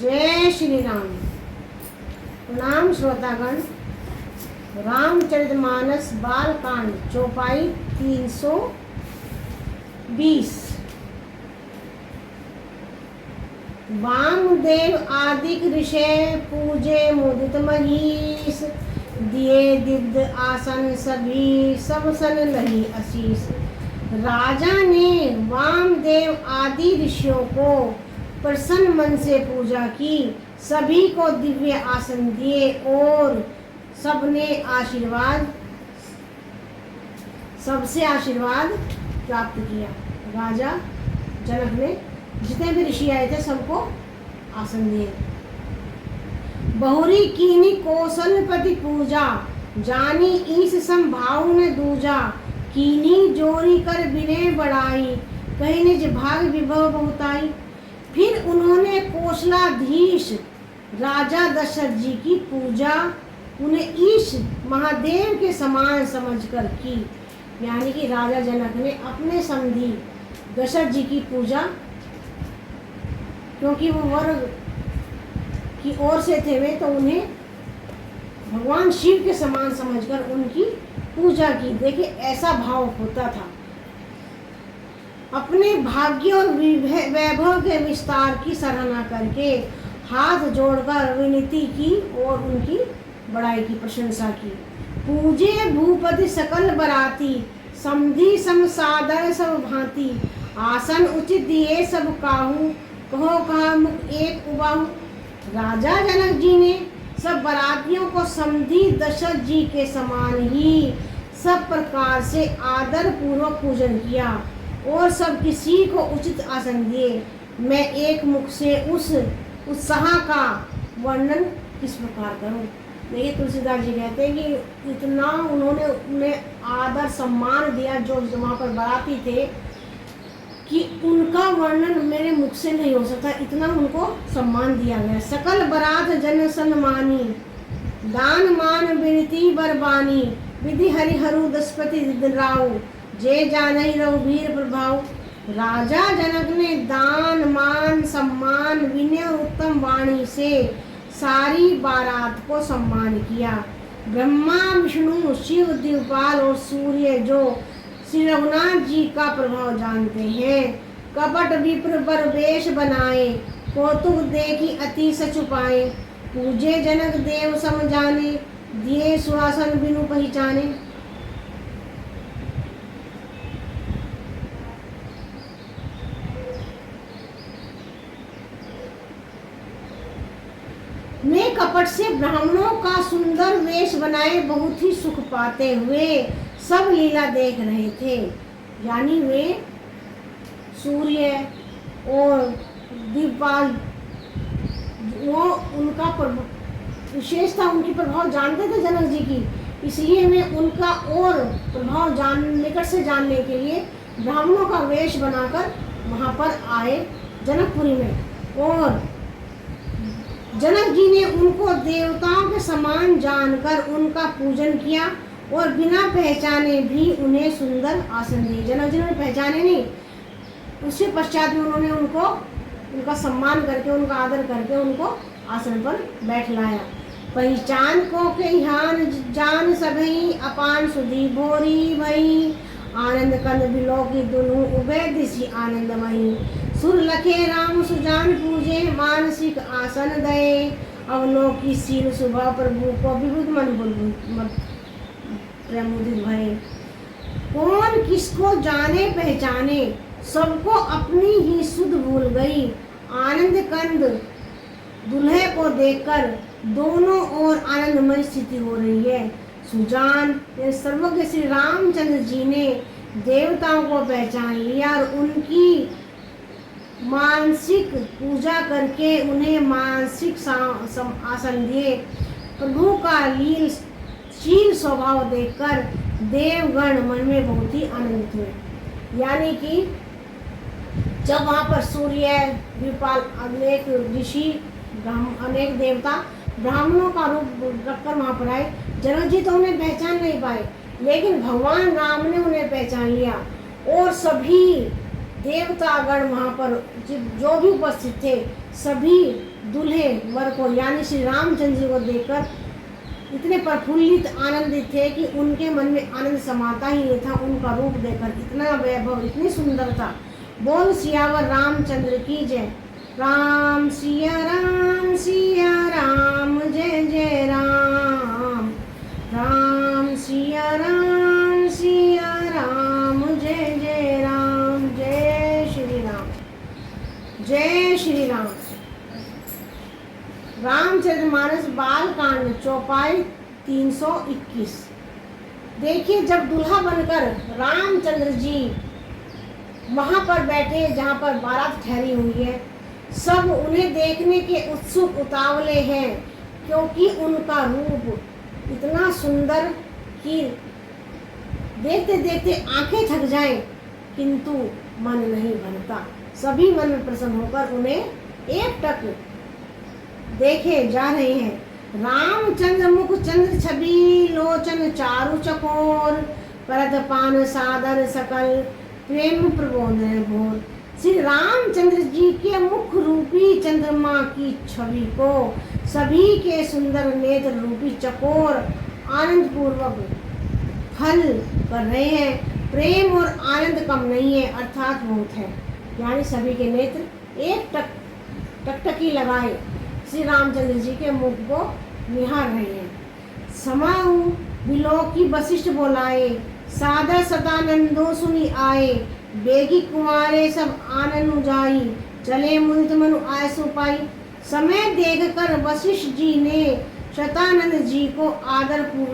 जय श्री राम। प्रणाम श्रोतागण। रामचरितमानस बालकांड चौपाई 320। वामदेव आदिक ऋषि पूजे मुदित महीष, दिए दिव्य आसन सभी सब सन लही आशीष। राजा ने वामदेव आदि ऋषियों को प्रसन्न मन से पूजा की, सभी को दिव्य आसन दिए और सबसे आशीर्वाद प्राप्त किया। राजा जनक ने जितने भी ऋषि आए थे सबको आसन दिए। बहुरी कीनी कौशलपति पूजा, जानी ईश संभाव न दूजा। कीनी जोरी कर बिने बढ़ाई, कहीं निज भाग विभव बहुताई। फिर उन्होंने कौशलाधीश राजा दशरथ जी की पूजा उन्हें ईश महादेव के समान समझकर की। यानी कि राजा जनक ने अपने समधी दशरथ जी की पूजा, क्योंकि वो वर्ग की ओर से थे वे, तो उन्हें भगवान शिव के समान समझकर उनकी पूजा की। देखिए ऐसा भाव होता था। अपने भाग्य और वैभव के विस्तार की सराहना करके हाथ जोड़कर विनती की और उनकी बड़ाई की, प्रशंसा की। पूजे भूपति सकल बराती, समधि सम सादर सब भांति। आसन उचित दिए सब काहू, कहो कहा मुख एक उबाहू। राजा जनक जी ने सब बरातियों को समधि दशरथ जी के समान ही सब प्रकार से आदर पूर्वक पूजन किया और सब किसी को उचित आसन दिए। मैं एक मुख से उस उत्साह का वर्णन किस प्रकार करूं। देखिए तुलसीदास जी कहते हैं कि इतना उन्होंने उन्हें आदर सम्मान दिया जो वहाँ पर बराती थे कि उनका वर्णन मेरे मुख से नहीं हो सकता, इतना उनको सम्मान दिया गया। सकल बरात जन सन्मानी, दान मान विनती बरबानी। विधि हरिहरु दशपति राव, जे जानहि रघुवीर प्रभाव। राजा जनक ने दान मान सम्मान विनय और उत्तम वाणी से सारी बारात को सम्मान किया। ब्रह्मा विष्णु शिव दिवपाल और सूर्य जो श्री रघुनाथ जी का प्रभाव जानते हैं, कपट विप्र पर वेश बनाए, कौतुक देखी अति सचुपाए। पूजे जनक देव सम जाने, दिए सुहासन बिनु पहचाने। वे कपट से ब्राह्मणों का सुंदर वेश बनाए बहुत ही सुख पाते हुए सब लीला देख रहे थे। यानी वे सूर्य और दीपाल वो उनका विशेषता, उनकी प्रभाव जानते थे जनक जी की, इसलिए वे उनका और प्रभाव निकट से जानने के लिए ब्राह्मणों का वेश बनाकर वहाँ पर आए जनकपुरी में। और जनक जी ने उनको देवताओं के समान जानकर उनका पूजन किया और बिना पहचाने भी उन्हें सुंदर आसन दिए। जनक जी ने पहचाने नहीं, उसके पश्चात में उन्होंने उनका सम्मान करके, उनका आदर करके उनको आसन पर बैठलाया। पहचान को के ध्यान जान सभई, अपान सुधी भोरी भई। आनंद कंद बिलो की दुनु उभय दिशि आनंदमयी। सुर लखे राम सुजान पूजे, मानसिक आसन दए। अवलोकी सील सुबह प्रभु को, विबुध मन प्रमुदित भये। कौन किसको जाने पहचाने, सबको अपनी ही सुध भूल गई। आनंद कंद दुल्हे को देखकर दोनों ओर आनंदमय स्थिति हो रही है। सुजान सर्वज्ञ श्री रामचंद्र जी ने देवताओं को पहचान लिया और उनकी मानसिक पूजा करके उन्हें मानसिक आसन दिए। प्रभु का लीलशील स्वभाव देखकर देवगण मन में बहुत ही आनंदित हुए। यानी कि जब वहाँ पर सूर्य, द्विपाल, अनेक ऋषि, अनेक देवता ब्राह्मणों का रूप रखकर वहाँ पर आए, जनक जी तो उन्हें पहचान नहीं पाए, लेकिन भगवान राम ने उन्हें पहचान लिया और सभी देवतागण वहाँ पर जो भी उपस्थित थे सभी दूल्हे वर को यानी श्री रामचंद्र जी को देखकर इतने प्रफुल्लित आनंदित थे कि उनके मन में आनंद समाता ही नहीं था। उनका रूप देखकर इतना वैभव, इतनी सुंदरता। बोल सियावर रामचंद्र की जय। राम सिया राम जय जय राम। राम सिया राम जय जय राम। जय श्री राम, जय श्री राम। रामचरितमानस बाल कांड चौपाई 321। देखिए, जब दूल्हा बनकर रामचंद्र जी वहाँ पर बैठे जहाँ पर बारात ठहरी हुई है, सब उन्हें देखने के उत्सुक उतावले हैं, क्योंकि उनका रूप इतना सुंदर कि देखते देखते आंखें थक जाएं, किंतु मन नहीं भरता। सभी मन में प्रसन्न होकर उन्हें एकटक देखे जा रहे हैं। रामचंद्र मुख चंद्र छवि, लोचन चारु चकोर, परत पान सादर सकल, प्रेम प्रबोधन भोर। श्री रामचंद्र जी के मुख रूपी चंद्रमा की छवि को सभी के सुंदर नेत्र रूपी चकोर आनंद पूर्वक फल कर रहे हैं। प्रेम और आनंद कम नहीं है, अर्थात बहुत है, यानी सभी के नेत्र एक टकटकी लगाए श्री रामचंद्र जी के मुख को निहार रहे हैं। समाऊ बिलोकी वशिष्ठ बोलाए, सादर सदानंदो सुनी आए, बेगी कुमारे सब आनंद जाई, चले मुदित मनु आयसु पाई। समय देख कर वशिष्ठ जी ने शतानंद जी को आदर पूर्वक